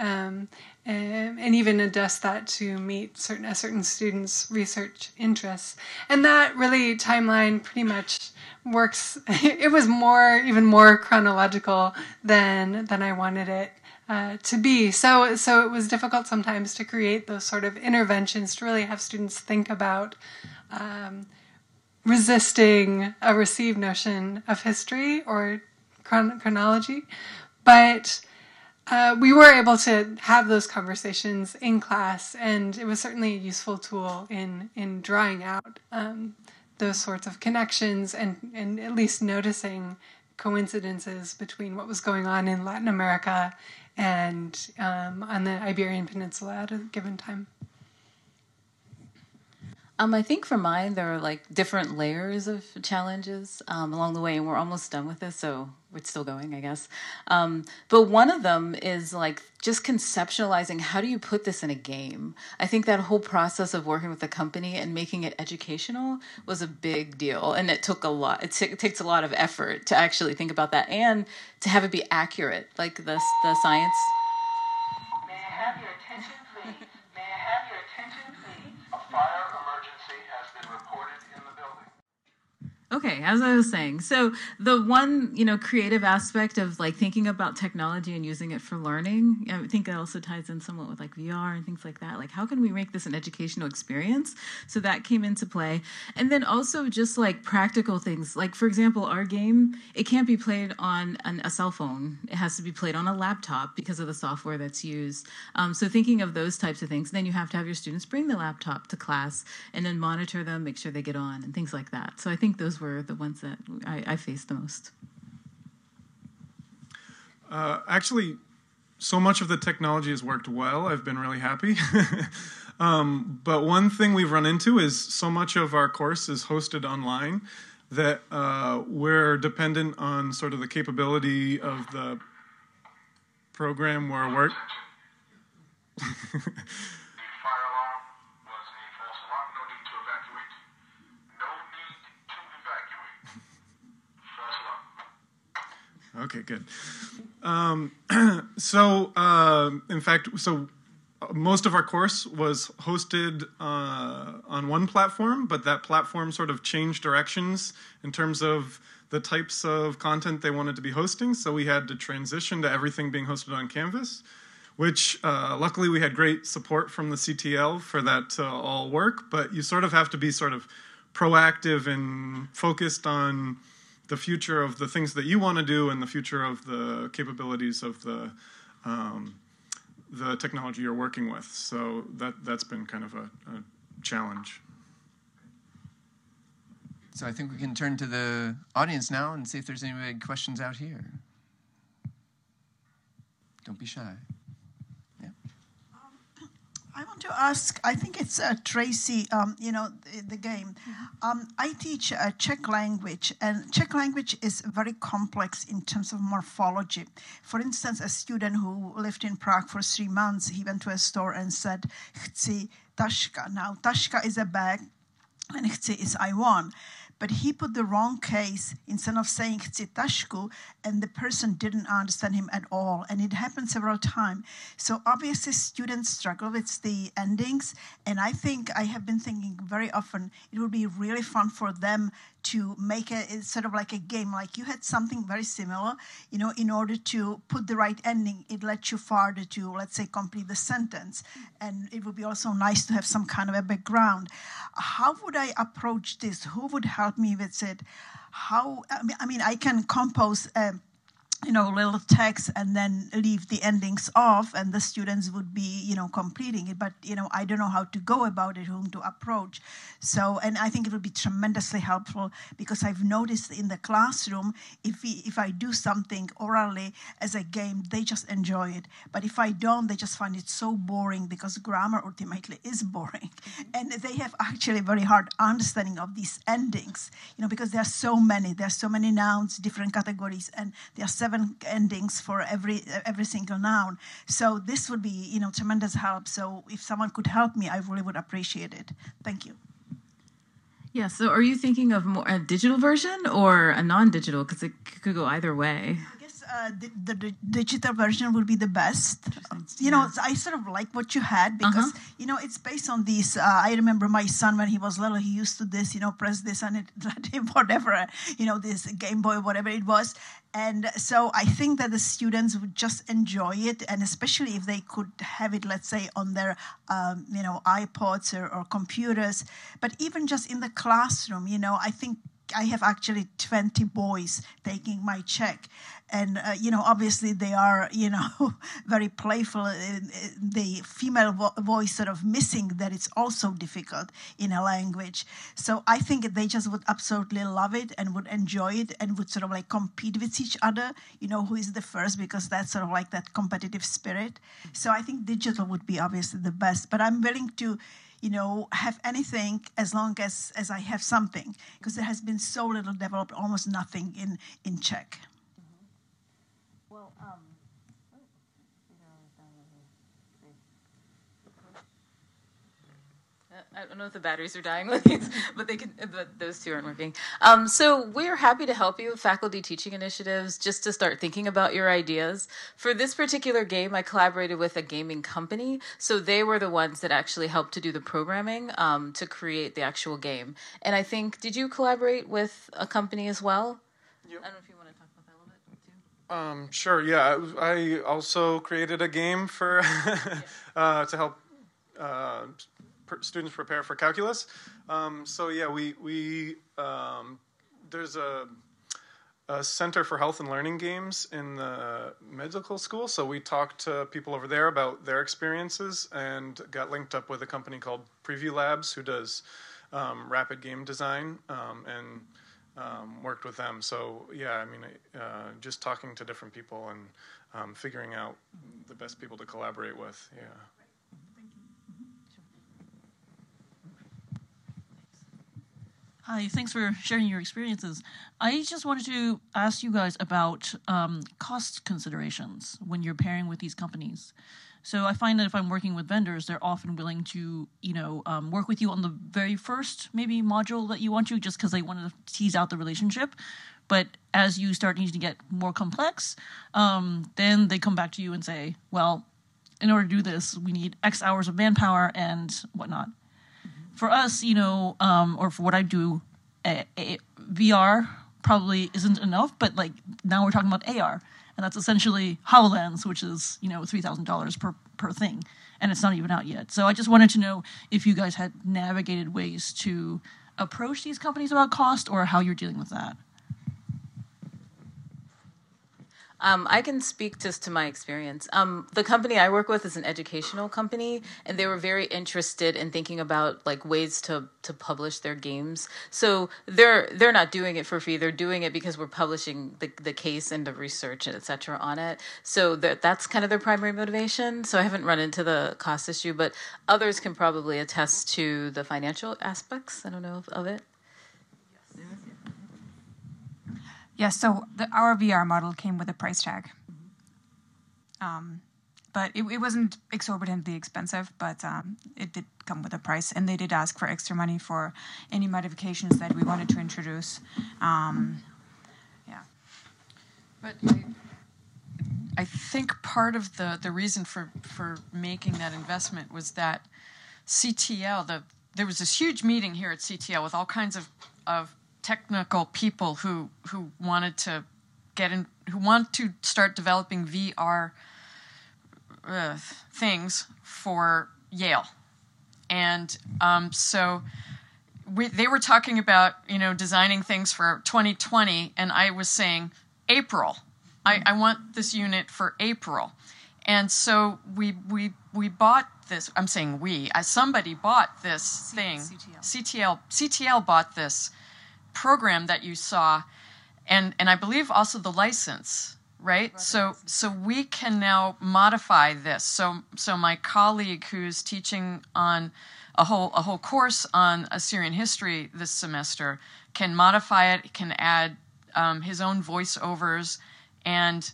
and even adjust that to meet a certain student's research interests. And that really, timeline pretty much works. It was even more chronological than I wanted it to be. So it was difficult sometimes to create those sort of interventions to really have students think about resisting a received notion of history or chronology. But we were able to have those conversations in class, and it was certainly a useful tool in drawing out those sorts of connections and at least noticing coincidences between what was going on in Latin America and on the Iberian Peninsula at a given time. I think for mine, there are like different layers of challenges along the way, and we're almost done with this, so we're still going, I guess. But one of them is like just conceptualizing, how do you put this in a game? I think that whole process of working with the company and making it educational was a big deal, and it took a lot. It takes a lot of effort to actually think about that and to have it be accurate, like the science. May I have your attention, please? May I have your attention, please? A fire emergency has been reported in the building. Okay, as I was saying, so the one, creative aspect of like thinking about technology and using it for learning, I think that also ties in somewhat with like VR and things like that. Like, how can we make this an educational experience? So that came into play. And then also just like practical things. Like, for example, our game, it can't be played on a cell phone. It has to be played on a laptop because of the software that's used. So thinking of those types of things, then you have to have your students bring the laptop to class and then monitor them, make sure they get on and things like that. So I think those were the ones that I faced the most. Actually, so much of the technology has worked well. I've been really happy. But one thing we've run into is so much of our course is hosted online that we're dependent on sort of the capability of the program we're working. Okay, good. In fact, most of our course was hosted on one platform, but that platform sort of changed directions in terms of the types of content they wanted to be hosting. So we had to transition to everything being hosted on Canvas, which luckily we had great support from the CTL for that to all work. But you sort of have to be sort of proactive and focused on the future of the things that you want to do and the future of the capabilities of the technology you're working with. So that's been kind of a challenge. So I think we can turn to the audience now and see if there's any big questions out here. Don't be shy. Yeah. I want to ask, I think it's Tracy, the game. I teach Czech language, and Czech language is very complex in terms of morphology. For instance, a student who lived in Prague for 3 months, he went to a store and said, chci taška. Now, taška is a bag, and chci is I want. But he put the wrong case instead of saying chci tašku, and the person didn't understand him at all. And it happened several times. So obviously students struggle with the endings. And I think I have been thinking very often it would be really fun for them to make it's sort of like a game. Like you had something very similar, in order to put the right ending, it lets you farther to, let's say, complete the sentence. And it would be also nice to have some kind of a background. How would I approach this? Who would help me with it? I can compose little text and then leave the endings off, and the students would be, completing it. But, I don't know how to go about it, whom to approach. So, and I think it would be tremendously helpful, because I've noticed in the classroom, if I do something orally as a game, they just enjoy it. But if I don't, they just find it so boring, because grammar ultimately is boring. And they have actually very hard understanding of these endings, because there are so many. There are so many nouns, different categories, and there are 7 endings for every single noun. So this would be, tremendous help. So if someone could help me, I really would appreciate it. Thank you. Yeah, so are you thinking of more a digital version or a non-digital? Because it could go either way. I guess the digital version would be the best. I sort of like what you had, because, it's based on these. I remember my son, when he was little, he used to this, press this and it let him whatever, this Game Boy, whatever it was. And so I think that the students would just enjoy it, and especially if they could have it, let's say, on their, iPods or computers. But even just in the classroom, I think I have actually 20 boys taking my Czech. And, obviously they are, very playful. The female voice sort of missing, that it's also difficult in a language. So I think they just would absolutely love it and would enjoy it and would sort of like compete with each other, who is the first, because that's sort of like that competitive spirit. So I think digital would be obviously the best. But I'm willing to have anything as long as I have something, because there has been so little developed, almost nothing in Czech. Well, I don't know if the batteries are dying with these, but those two aren't working. So we're happy to help you with faculty teaching initiatives, just to start thinking about your ideas. For this particular game, I collaborated with a gaming company, so they were the ones that actually helped to do the programming to create the actual game. And I think, did you collaborate with a company as well? Yep. I don't know if you want to talk about that a little bit too. Sure, yeah. I also created a game for to help students prepare for calculus. We there's a Center for Health and Learning Games in the medical school. So we talked to people over there about their experiences and got linked up with a company called Preview Labs, who does rapid game design, and worked with them. So just talking to different people and figuring out the best people to collaborate with. Yeah. Hi, thanks for sharing your experiences. I just wanted to ask you guys about cost considerations when you're pairing with these companies. So I find that if I'm working with vendors, they're often willing to, work with you on the very first maybe module that you want to, just because they want to tease out the relationship. But as you start needing to get more complex, then they come back to you and say, well, in order to do this, we need X hours of manpower and whatnot. For us, or for what I do, VR probably isn't enough, but now we're talking about AR, and that's essentially HoloLens, which is, $3,000 per thing, and it's not even out yet. So I just wanted to know if you guys had navigated ways to approach these companies about cost, or how you're dealing with that. I can speak just to my experience. The company I work with is an educational company, and they were very interested in thinking about like ways to publish their games. So they're not doing it for free. They're doing it because we're publishing the case and the research and et cetera on it. So that's kind of their primary motivation. So I haven't run into the cost issue, but others can probably attest to the financial aspects. I don't know of it. Yes, so our VR model came with a price tag. But it wasn't exorbitantly expensive, but it did come with a price. And they did ask for extra money for any modifications that we wanted to introduce. But I think part of the reason for making that investment was that CTL, there was this huge meeting here at CTL with all kinds of technical people who wanted to who want to start developing VR things for Yale, and so they were talking about designing things for 2020, and I was saying April. I want this unit for April, and so we bought this. I'm saying somebody bought this thing. CTL bought this program that you saw, and I believe also the license, right? So we can now modify this. So my colleague who's teaching on a whole course on Assyrian history this semester can modify it, can add his own voiceovers and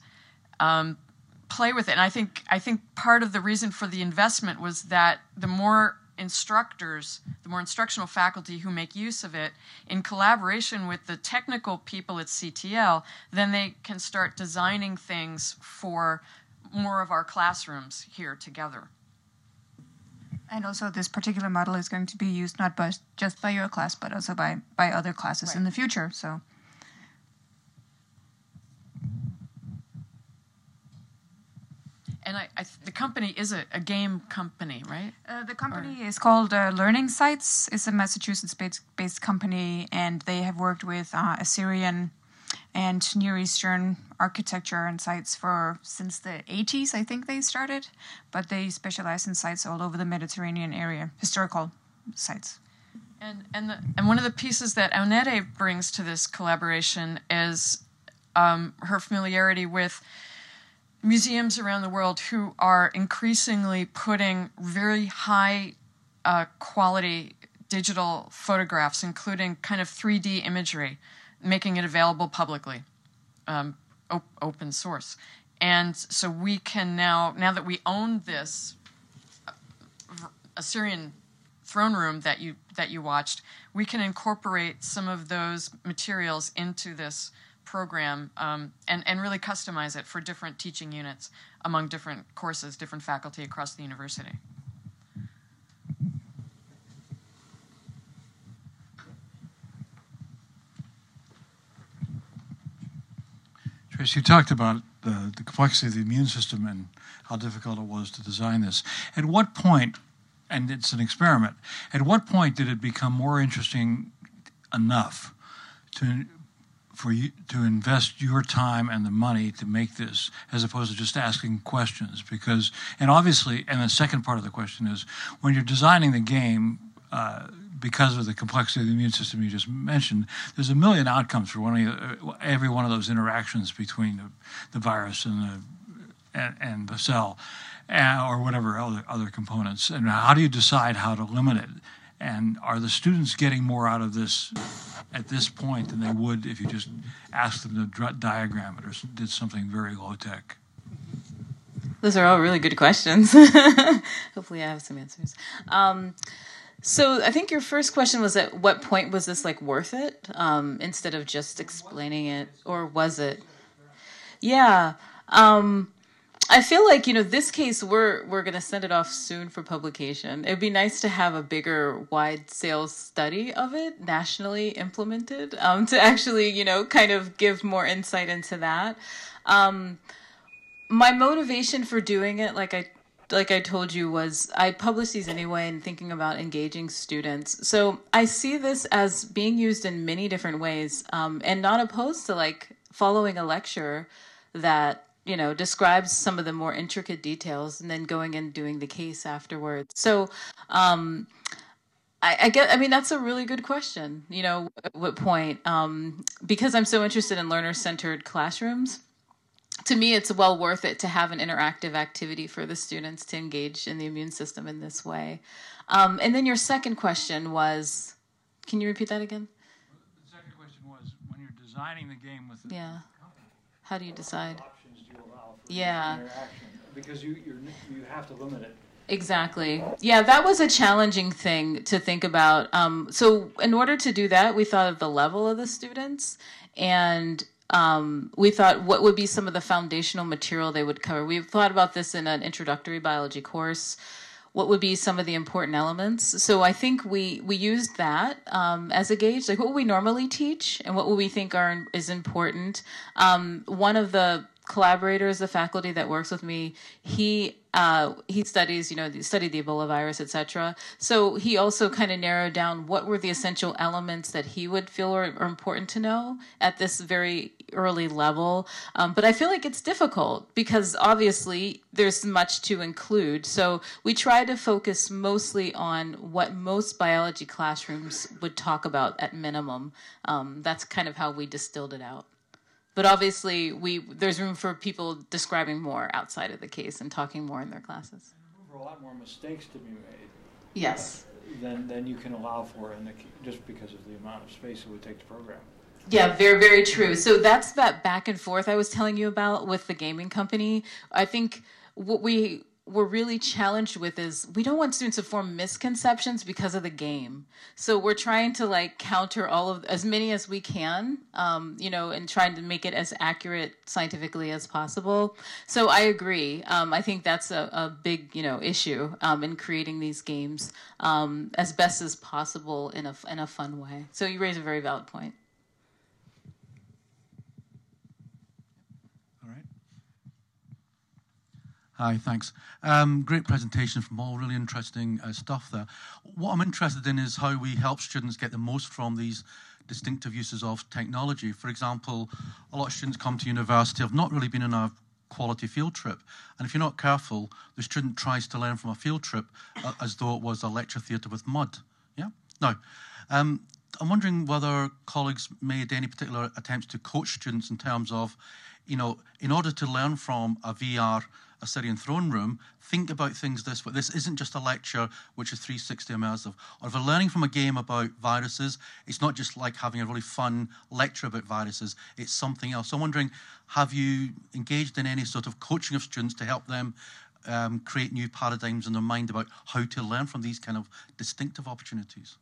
play with it. And I think part of the reason for the investment was that the more instructional faculty who make use of it in collaboration with the technical people at CTL, then they can start designing things for more of our classrooms here together. And also this particular model is going to be used not just by your class, but also by other classes in the future. So. And the company is a game company, right? The company is called Learning Sites. It's a Massachusetts-based company, and they have worked with Assyrian and Near Eastern architecture and sites since the 80s, I think they started. But they specialize in sites all over the Mediterranean area, historical sites. And one of the pieces that Aunete brings to this collaboration is her familiarity with museums around the world who are increasingly putting very high quality digital photographs, including kind of 3D imagery, making it available publicly, open source. And so we can now that we own this Assyrian throne room that you watched, we can incorporate some of those materials into this program and really customize it for different teaching units among different courses, different faculty across the university. Tracy, you talked about the complexity of the immune system and how difficult it was to design this. At what point, and it's an experiment, at what point did it become more interesting enough for you to invest your time and the money to make this, as opposed to just asking questions? Because, and obviously, and the second part of the question is, when you're designing the game, because of the complexity of the immune system you just mentioned, there's a million outcomes for every one of those interactions between the virus and the cell, or whatever other components. And how do you decide how to limit it? And are the students getting more out of this at this point than they would if you just asked them to diagram it or did something very low-tech? Those are all really good questions. Hopefully I have some answers. So I think your first question was, at what point was this worth it, instead of just explaining it, or was it? Yeah. I feel like, this case, we're going to send it off soon for publication. It'd be nice to have a bigger, wide sales study of it, nationally implemented, to actually, kind of give more insight into that. My motivation for doing it, like I told you, was I publish these anyway and thinking about engaging students. So I see this as being used in many different ways, and not opposed to following a lecture that, you know, describes some of the more intricate details, and then going and doing the case afterwards. So I mean, that's a really good question. You know, at what point? Because I'm so interested in learner-centered classrooms, to me, it's well worth it to have an interactive activity for the students to engage in the immune system in this way. And then your second question was, can you repeat that again? The second question was, when you're designing the game with the Yeah. How do you decide? What options do you allow for Yeah. interaction? Because you have to limit it. Exactly. Yeah, that was a challenging thing to think about. So in order to do that, we thought of the level of the students, and we thought what would be some of the foundational material they would cover. We've thought about this in an introductory biology course. What would be some of the important elements? So I think we used that as a gauge, like what would we normally teach and what would we think is important. One of the collaborators, the faculty that works with me, he studies, studied the Ebola virus, etc. So he also kind of narrowed down what were the essential elements that he would feel are important to know at this very early level. But I feel like it's difficult because obviously there's much to include. So we try to focus mostly on what most biology classrooms would talk about at minimum. That's kind of how we distilled it out. But obviously, there's room for people describing more outside of the case and talking more in their classes. And room for a lot more mistakes to be made. Yes. Than you can allow for, just because of the amount of space it would take to program. Yeah, very, very true. So that's that back and forth I was telling you about with the gaming company. I think what we were really challenged with is we don't want students to form misconceptions because of the game. So we're trying to counter as many as we can, and trying to make it as accurate scientifically as possible. So I agree. I think that's a big, issue in creating these games as best as possible in a fun way. So you raise a very valid point. Hi, thanks. Great presentation from all, really interesting stuff there. What I'm interested in is how we help students get the most from these distinctive uses of technology. For example, a lot of students come to university have not really been on a quality field trip, and if you're not careful, the student tries to learn from a field trip as though it was a lecture theatre with mud. Yeah? Now, I'm wondering whether colleagues made any particular attempts to coach students in terms of, in order to learn from a VR Assyrian throne room, think about things this way. This isn't just a lecture which is 360 immersive. Or if we're learning from a game about viruses, it's not just like having a really fun lecture about viruses, it's something else. So I'm wondering, have you engaged in any sort of coaching of students to help them create new paradigms in their mind about how to learn from these kind of distinctive opportunities?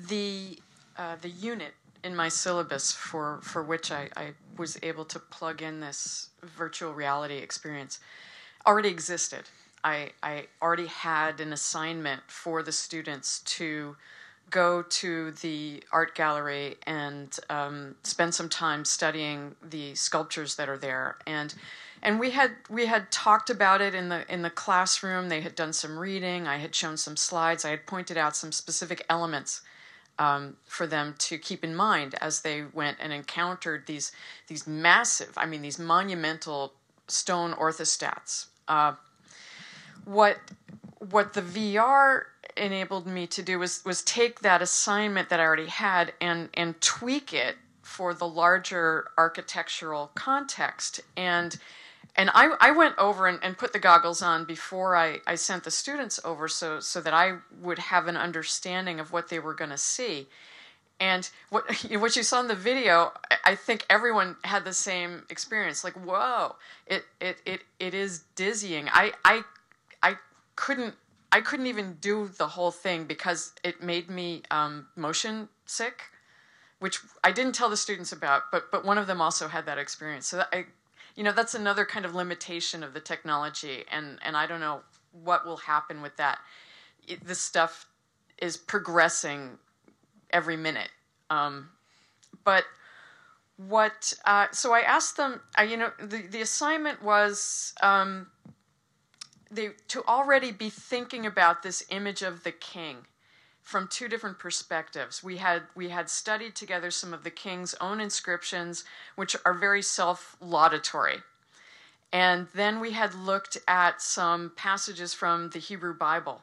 The unit in my syllabus for which I was able to plug in this virtual reality experience already existed. I already had an assignment for the students to go to the art gallery and spend some time studying the sculptures that are there. And we had talked about it in the classroom. They had done some reading. I had shown some slides. I had pointed out some specific elements for them to keep in mind as they went and encountered these massive, these monumental stone orthostats. What the VR enabled me to do was take that assignment that I already had and tweak it for the larger architectural context. And I went over and put the goggles on before I sent the students over so that I would have an understanding of what they were going to see. And what you saw in the video, I think everyone had the same experience. Like, whoa, it is dizzying. I couldn't even do the whole thing because it made me motion sick, which I didn't tell the students about, but one of them also had that experience. So that's another kind of limitation of the technology, and I don't know what will happen with that. This stuff is progressing every minute. But what, so I asked them, the assignment was to already be thinking about this image of the king from two different perspectives. We had studied together some of the king's own inscriptions, which are very self-laudatory. And then we had looked at some passages from the Hebrew Bible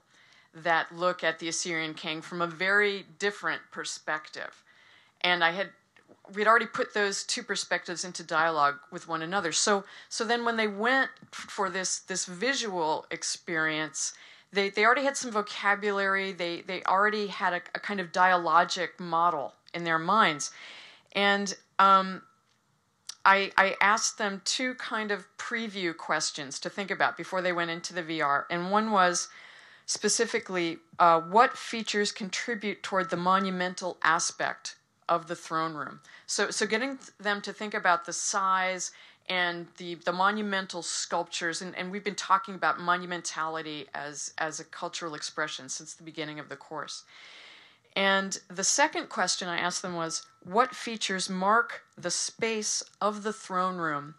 that look at the Assyrian king from a very different perspective. And we'd already put those two perspectives into dialogue with one another. So then when they went for this visual experience, they already had some vocabulary. They already had a kind of dialogic model in their minds. And I asked them two kind of preview questions to think about before they went into the VR. And one was specifically, what features contribute toward the monumental aspect of the throne room? So getting them to think about the size and the monumental sculptures, and we've been talking about monumentality as a cultural expression since the beginning of the course. And the second question I asked them was, what features mark the space of the throne room,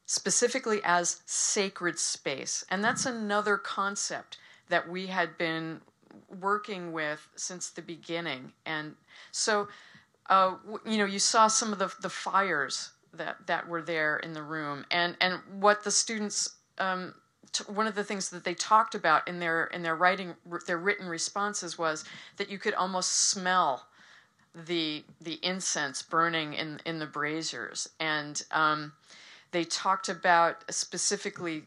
specifically as sacred space? And that's another concept that we had been working with since the beginning. And so, you saw some of the fires that were there in the room, and what the students, one of the things that they talked about in their written responses was that you could almost smell the incense burning in the braziers. And they talked about specifically,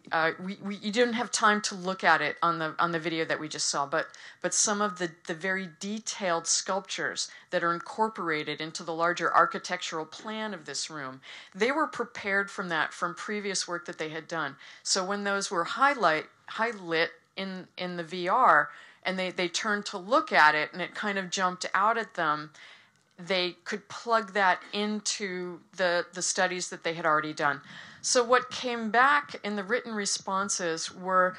you didn't have time to look at it on the video that we just saw, but some of the very detailed sculptures that are incorporated into the larger architectural plan of this room, they were prepared from previous work that they had done. So when those were highlit in the VR, and they turned to look at it, and it kind of jumped out at them, they could plug that into the studies that they had already done. So what came back in the written responses were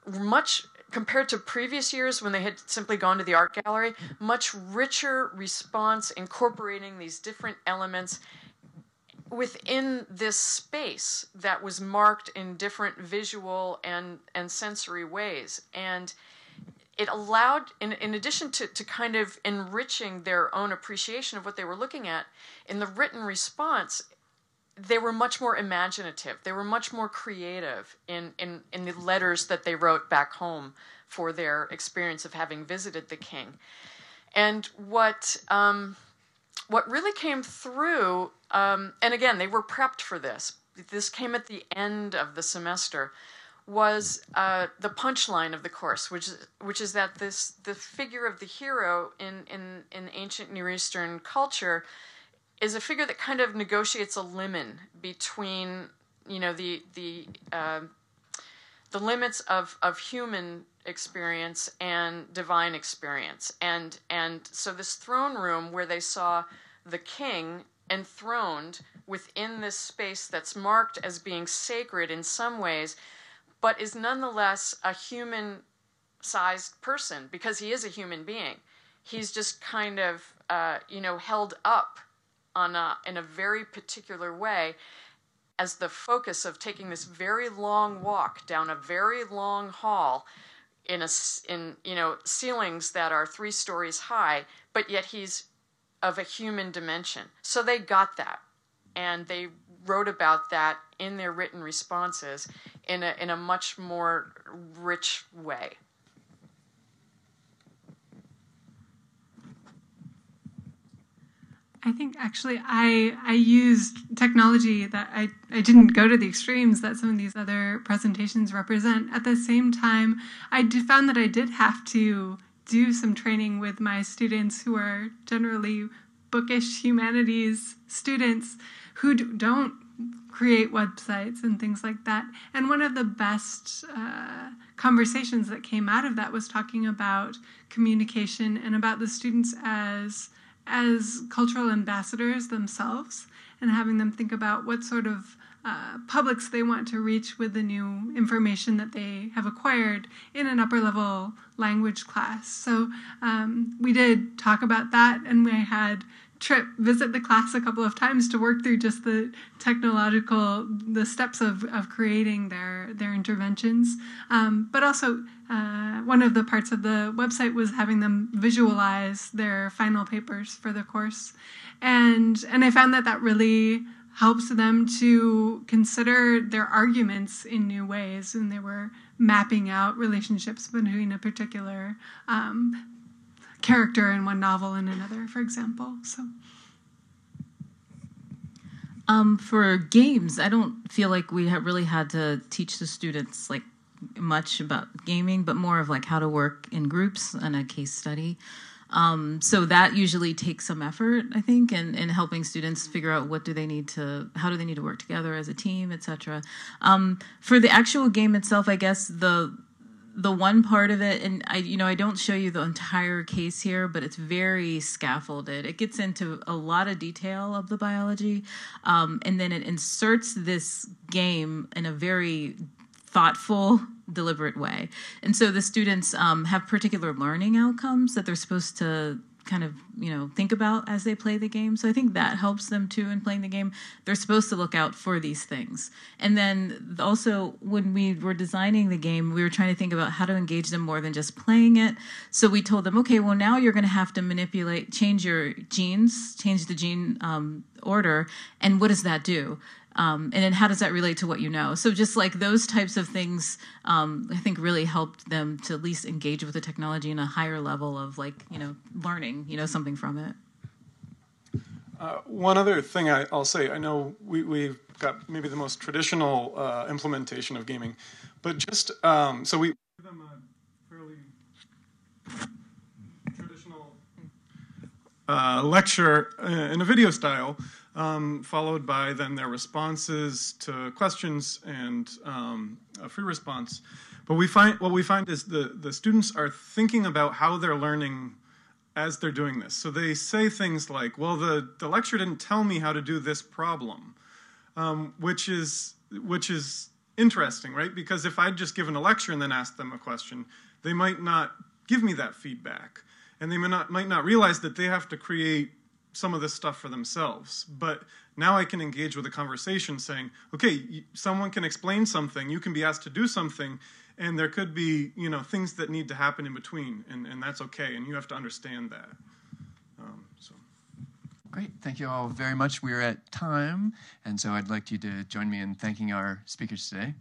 much, compared to previous years when they had simply gone to the art gallery, much richer response incorporating these different elements within this space that was marked in different visual and sensory ways. And it allowed, in addition to kind of enriching their own appreciation of what they were looking at, in the written response, they were much more imaginative. They were much more creative in the letters that they wrote back home for their experience of having visited the king. And what really came through, and again, they were prepped for this. This came at the end of the semester, was the punchline of the course, which is that the figure of the hero in ancient Near Eastern culture is a figure that kind of negotiates a limit between the limits of human experience and divine experience, and so this throne room where they saw the king enthroned within this space that's marked as being sacred in some ways, but is nonetheless a human-sized person because he is a human being. He's just kind of, held up in a very particular way as the focus of taking this very long walk down a very long hall in ceilings that are 3 stories high, but yet he's of a human dimension. So they got that, and they wrote about that in their written responses in a much more rich way. I think actually I used technology that I didn't go to the extremes that some of these other presentations represent. At the same time, I found that I did have to do some training with my students who are generally bookish humanities students who don't create websites and things like that. And one of the best conversations that came out of that was talking about communication and about the students as cultural ambassadors themselves, and having them think about what sort of publics they want to reach with the new information that they have acquired in an upper level language class. So we did talk about that, and we had visit the class a couple of times to work through just the steps of creating their interventions. But also, one of the parts of the website was having them visualize their final papers for the course. And I found that really helps them to consider their arguments in new ways, and they were mapping out relationships between a particular character in one novel and another, for example. So, for games, I don't feel like we have really had to teach the students like much about gaming, but more of like how to work in groups and a case study. So that usually takes some effort, I think, in helping students figure out how do they need to work together as a team, etc. For the actual game itself, I guess the one part of it, and I don't show you the entire case here, but it's very scaffolded. It gets into a lot of detail of the biology, and then it inserts this game in a very thoughtful, deliberate way. And so the students have particular learning outcomes that they're supposed to kind of, think about as they play the game. So I think that helps them too in playing the game. They're supposed to look out for these things. And then also when we were designing the game, we were trying to think about how to engage them more than just playing it. So we told them, okay, well now you're going to have to change your genes, change the gene order. And what does that do? And then how does that relate to what you know? So just like those types of things, I think really helped them to at least engage with the technology in a higher level of learning, something from it. One other thing I'll say, I know we've got maybe the most traditional implementation of gaming, but just, so we give them a fairly traditional lecture in a video style, followed by then their responses to questions and a free response. But what we find is the students are thinking about how they're learning as they're doing this. So they say things like, well, the lecture didn't tell me how to do this problem, which is interesting, right? Because if I'd just given a lecture and then asked them a question, they might not give me that feedback. And they might not realize that they have to create some of this stuff for themselves. But now I can engage with a conversation saying, okay, someone can explain something, you can be asked to do something, and there could be, things that need to happen in between, and that's okay, and you have to understand that. Great. Thank you all very much. We're at time, and so I'd like you to join me in thanking our speakers today.